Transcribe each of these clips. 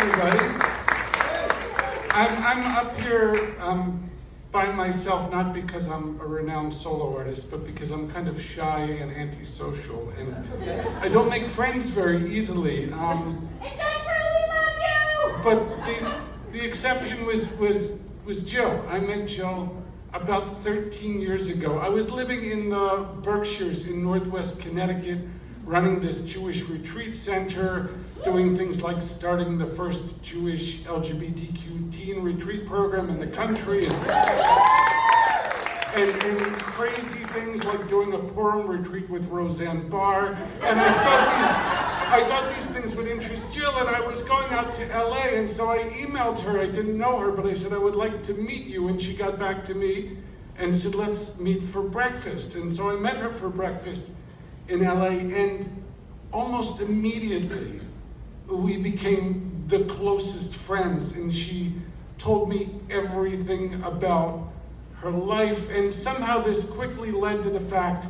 everybody. I'm up here by myself, not because I'm a renowned solo artist, but because I'm kind of shy and antisocial, and I don't make friends very easily. It's not true, we love you! But the exception was Jill. I met Jill about 13 years ago. I was living in the Berkshires in Northwest Connecticut, running this Jewish retreat center, doing things like starting the first Jewish LGBTQ teen retreat program in the country, and crazy things like doing a Purim retreat with Roseanne Barr. And I thought these things would interest Jill, and I was going out to LA, and so I emailed her. I didn't know her, but I said, I would like to meet you, and she got back to me and said, let's meet for breakfast. And so I met her for breakfast in LA, and almost immediately we became the closest friends, and she told me everything about her life, and somehow this quickly led to the fact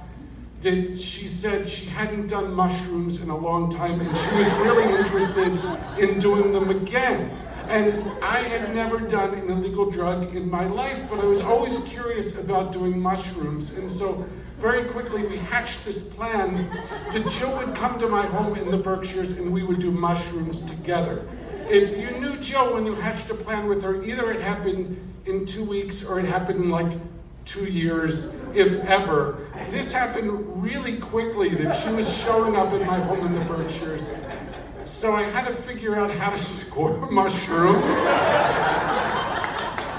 that she said she hadn't done mushrooms in a long time, and she was really interested in doing them again. And I had never done an illegal drug in my life, but I was always curious about doing mushrooms, and so very quickly we hatched this plan that Jill would come to my home in the Berkshires and we would do mushrooms together. If you knew Jill when you hatched a plan with her, either it happened in 2 weeks or it happened in like 2 years, if ever. This happened really quickly, that she was showing up in my home in the Berkshires. So I had to figure out how to score mushrooms,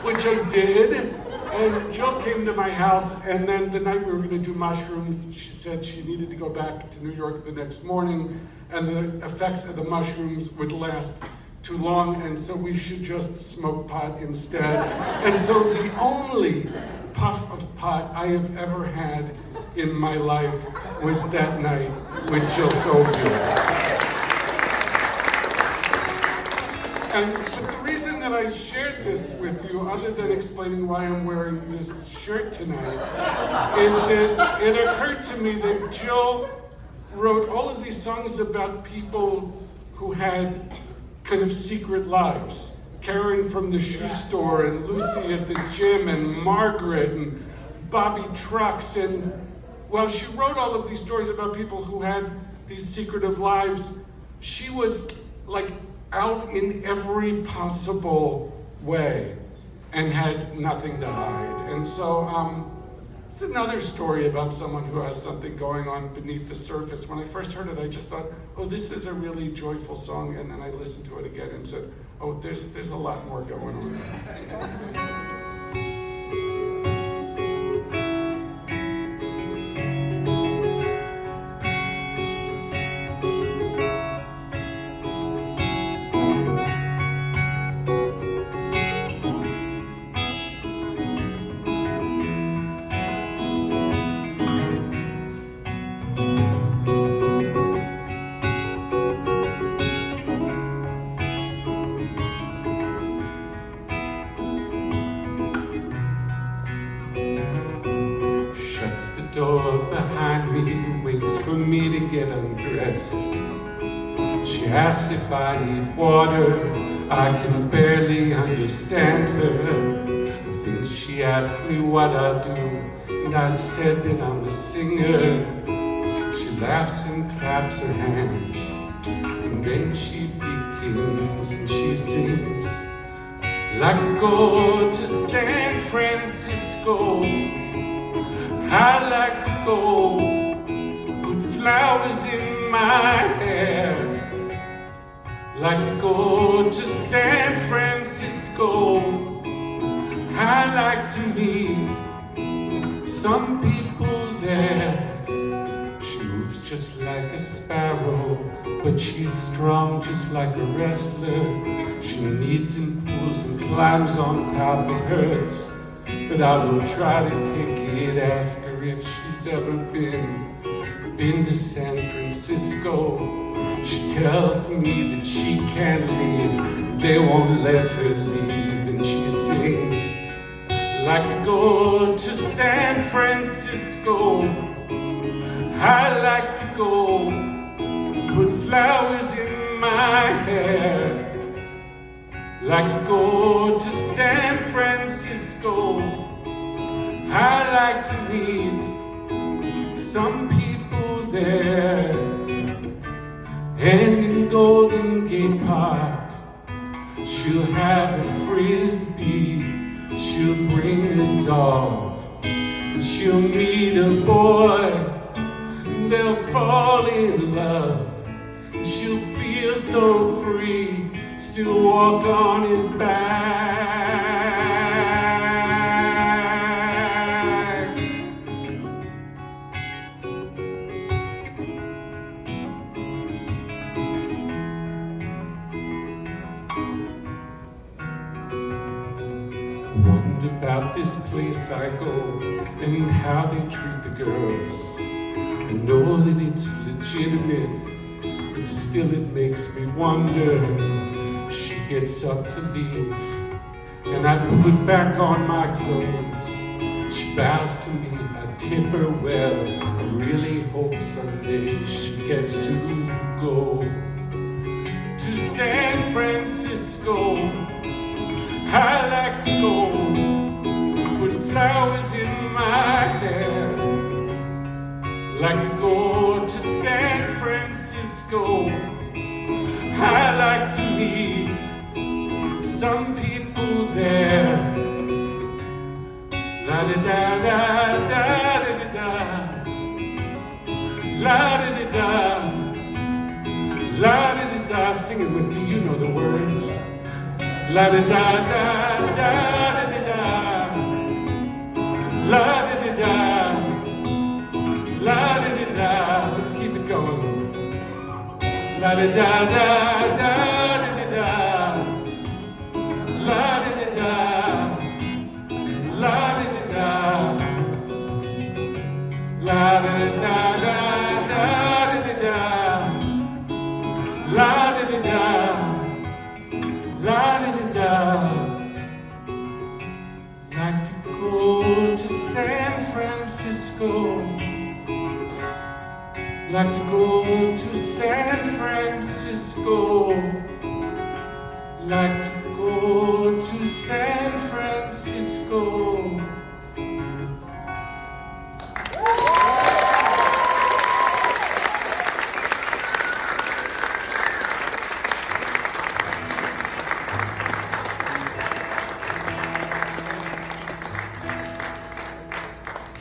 which I did. And Jill came to my house, and then the night we were going to do mushrooms, she said she needed to go back to New York the next morning, and the effects of the mushrooms would last too long, and so we should just smoke pot instead. And so the only puff of pot I have ever had in my life was that night with Jill Sobule. And the reason that I shared this with you, other than explaining why I'm wearing this shirt tonight, is that it occurred to me that Jill wrote all of these songs about people who had kind of secret lives. Karen from the shoe store, and Lucy at the gym, and Margaret, and Bobby Trucks. And while she wrote all of these stories about people who had these secretive lives, she was like out in every possible way and had nothing to hide. And so it's another story about someone who has something going on beneath the surface. When I first heard it, I just thought, oh, this is a really joyful song. And then I listened to it again and said, oh, there's a lot more going on. Door behind me waits for me to get undressed. She asks if I need water. I can barely understand her. I think she asked me what I do, and I said that I'm a singer. She laughs and claps her hands, and then she begins and she sings, like to go to San Francisco. I like to go, put flowers in my hair. Like to go to San Francisco. I like to meet some people there. She moves just like a sparrow, but she's strong just like a wrestler. She kneads and pulls and climbs on top, it hurts, but I will try to take it. Ask her if she's ever been to San Francisco. She tells me that she can't leave, they won't let her leave, and she sings, like to go to San Francisco. I like to go, put flowers in my hair. Like to go to San Francisco. I like to meet some people there. And in Golden Gate Park, she'll have a frisbee. She'll bring a dog. And she'll meet a boy. And they'll fall in love. And she'll feel so free. Still walk on his back. Wonder about this place I go and how they treat the girls. I know that it's legitimate, but still it makes me wonder. She gets up to leave, and I put back on my clothes. She bows to me, I tip her well. I really hope someday she gets to go to San Francisco. I like to go, put flowers in my hair. Like to go to San Francisco. I like to meet some people there. La da da da da da da da. La da da da. La da da da. Sing it with me, you know the words. La da da da da da da da. La da da da. La da da da. Let's keep it going. La da da da da da da da. La da da da. La da da da. La da da da da da da. La da da da. La da da da. Like to go to San Francisco. Like to go to San Francisco. Like to go to San Francisco.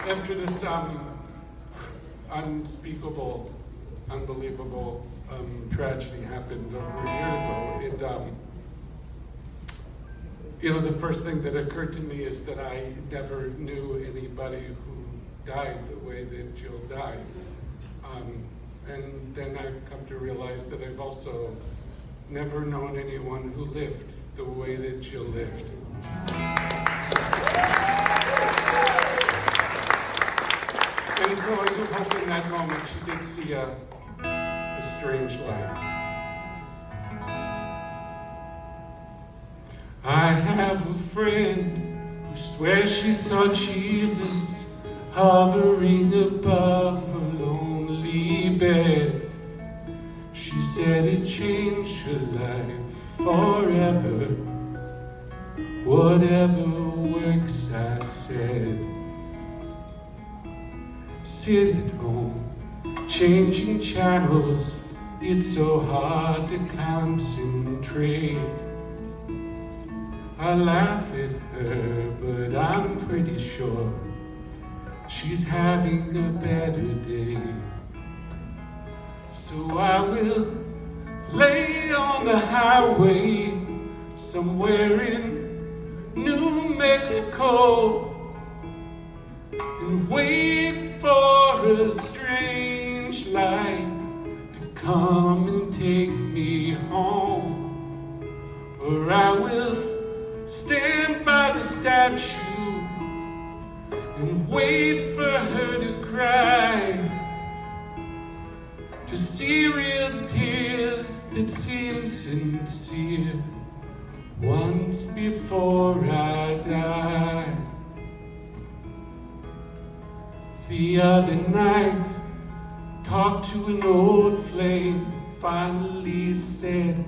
After this unspeakable, unbelievable tragedy happened over a year ago, the first thing that occurred to me is that I never knew anybody who died the way that Jill died. And then I've come to realize that I've also never known anyone who lived the way that Jill lived. And so I do hope in that moment she did see a strange light. I have a friend who swears she saw Jesus hovering above her lonely bed. She said it changed her life forever. Whatever works, I said. Sit at home, changing channels. It's so hard to concentrate. I laugh at her, but I'm pretty sure she's having a better day. So I will lay on the highway somewhere in New Mexico and wait for a strange light to come and take me home. Or I will stand by the statue and wait for her to cry, to see real tears that seem sincere once before I die. The other night, talked to an old flame, finally said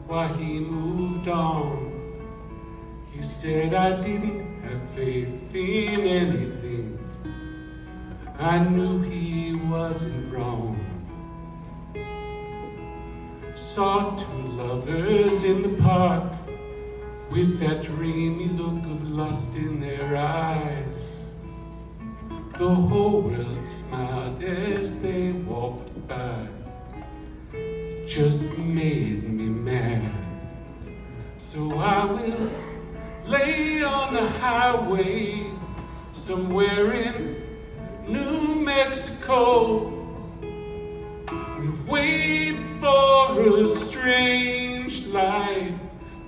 why he moved on. He said I didn't have faith in anything. I knew he wasn't wrong. Saw two lovers in the park with that dreamy look of lust in their eyes. The whole world smiled as they walked by. Just made me mad. So I will lay on the highway somewhere in New Mexico and wait for a strange light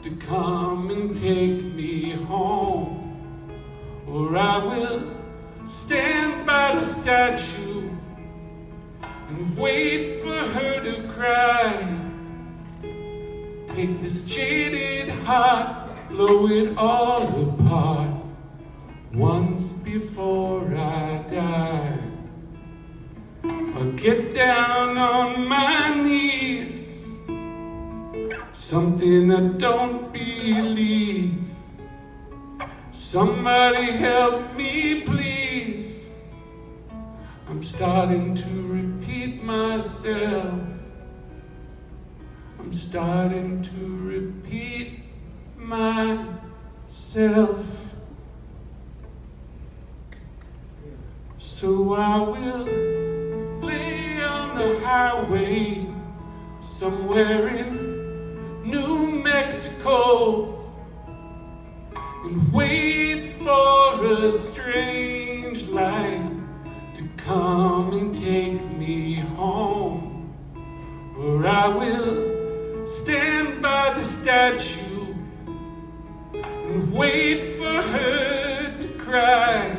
to come and take me home. Or I will stand by the statue and wait for her to cry. Take this jaded heart, blow it all apart once before I die. I'll get down on my knees, something I don't believe. Somebody help me, please. I'm starting to repeat myself. I'm starting to repeat myself. So I will lay on the highway somewhere in New Mexico and wait for a strange light to come and take me home. Or I will stand by the statue and wait for her to cry.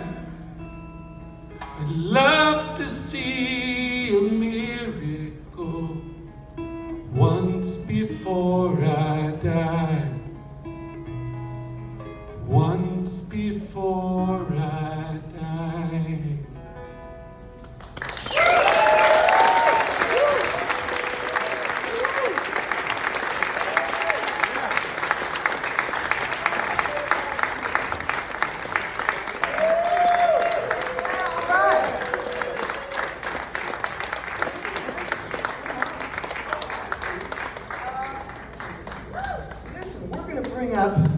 I'd love to see